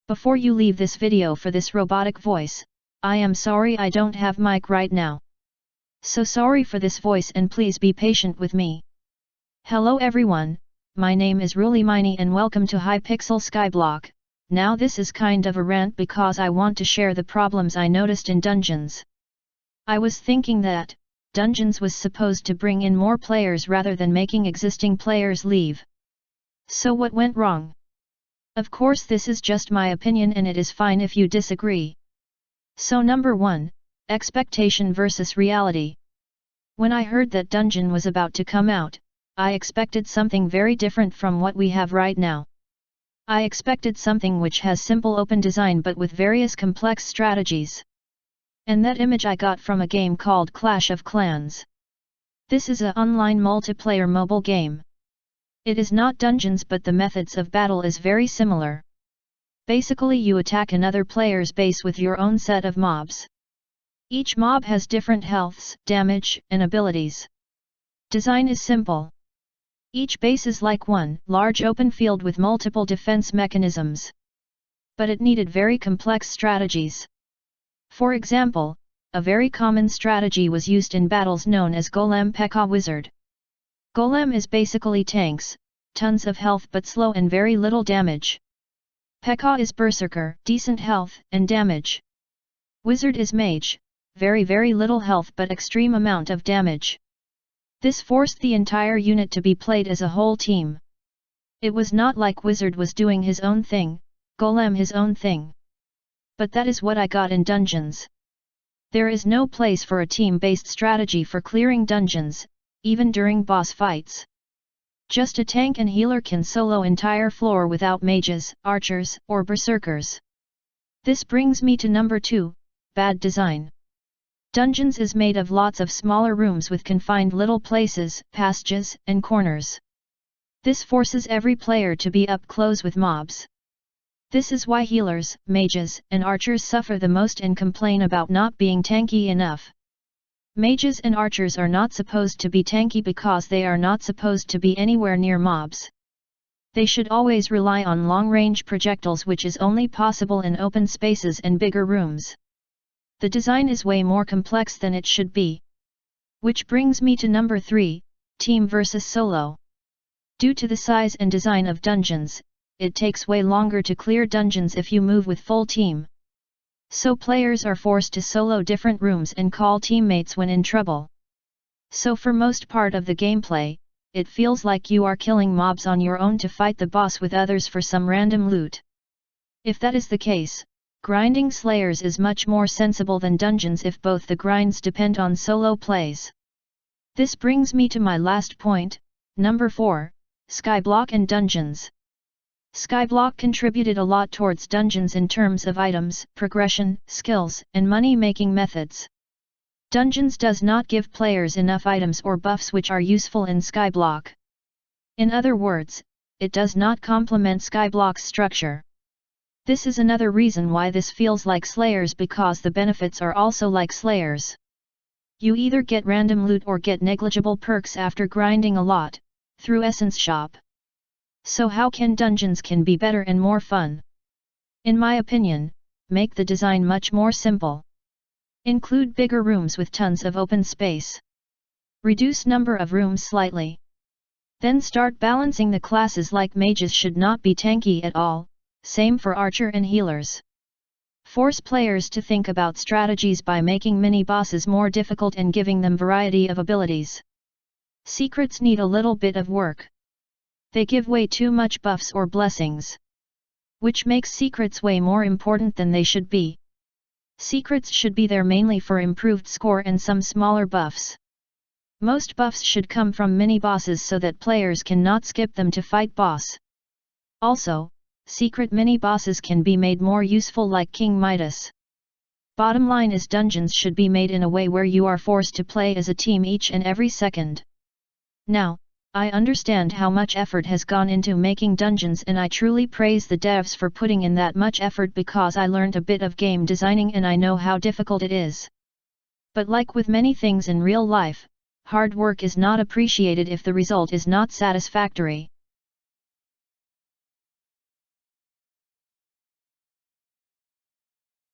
Before you leave this video for this robotic voice, I am sorry I don't have mic right now. So sorry for this voice and please be patient with me. Hello everyone, my name is RuliMini and welcome to Hypixel Skyblock. Now this is kind of a rant because I want to share the problems I noticed in Dungeons. I was thinking that Dungeons was supposed to bring in more players rather than making existing players leave. So what went wrong? Of course this is just my opinion and it is fine if you disagree. So number 1, expectation versus reality. When I heard that Dungeon was about to come out, I expected something very different from what we have right now. I expected something which has simple open design but with various complex strategies. And that image I got from a game called Clash of Clans. This is an online multiplayer mobile game. It is not Dungeons but the methods of battle is very similar. Basically you attack another player's base with your own set of mobs. Each mob has different healths, damage, and abilities. Design is simple. Each base is like one large open field with multiple defense mechanisms. But it needed very complex strategies. For example, a very common strategy was used in battles known as Golem P.E.K.K.A. Wizard. Golem is basically tanks, tons of health but slow and very little damage. P.E.K.K.A. is Berserker, decent health and damage. Wizard is Mage, very little health but extreme amount of damage. This forced the entire unit to be played as a whole team. It was not like Wizard was doing his own thing, Golem his own thing. But that is what I got in Dungeons. There is no place for a team-based strategy for clearing dungeons, even during boss fights. Just a tank and healer can solo entire floor without mages, archers, or berserkers. This brings me to number 2, bad design. Dungeons is made of lots of smaller rooms with confined little places, passages, and corners. This forces every player to be up close with mobs. This is why healers, mages, and archers suffer the most and complain about not being tanky enough. Mages and archers are not supposed to be tanky because they are not supposed to be anywhere near mobs. They should always rely on long-range projectiles which is only possible in open spaces and bigger rooms. The design is way more complex than it should be. Which brings me to number 3, team versus solo. Due to the size and design of dungeons, it takes way longer to clear dungeons if you move with full team. So players are forced to solo different rooms and call teammates when in trouble. So for most part of the gameplay, it feels like you are killing mobs on your own to fight the boss with others for some random loot. If that is the case, grinding slayers is much more sensible than dungeons if both the grinds depend on solo plays. This brings me to my last point, number 4, Skyblock and Dungeons. Skyblock contributed a lot towards Dungeons in terms of items, progression, skills, and money-making methods. Dungeons does not give players enough items or buffs which are useful in Skyblock. In other words, it does not complement Skyblock's structure. This is another reason why this feels like Slayers because the benefits are also like Slayers. You either get random loot or get negligible perks after grinding a lot, through Essence Shop. So how can Dungeons can be better and more fun? In my opinion, make the design much more simple. Include bigger rooms with tons of open space. Reduce number of rooms slightly. Then start balancing the classes like mages should not be tanky at all, same for archer and healers. Force players to think about strategies by making mini-bosses more difficult and giving them variety of abilities. Secrets need a little bit of work. They give way too much buffs or blessings. Which makes secrets way more important than they should be. Secrets should be there mainly for improved score and some smaller buffs. Most buffs should come from mini-bosses so that players cannot skip them to fight boss. Also, secret mini-bosses can be made more useful like King Midas. Bottom line is Dungeons should be made in a way where you are forced to play as a team each and every second. Now, I understand how much effort has gone into making Dungeons and I truly praise the devs for putting in that much effort because I learned a bit of game designing and I know how difficult it is. But like with many things in real life, hard work is not appreciated if the result is not satisfactory.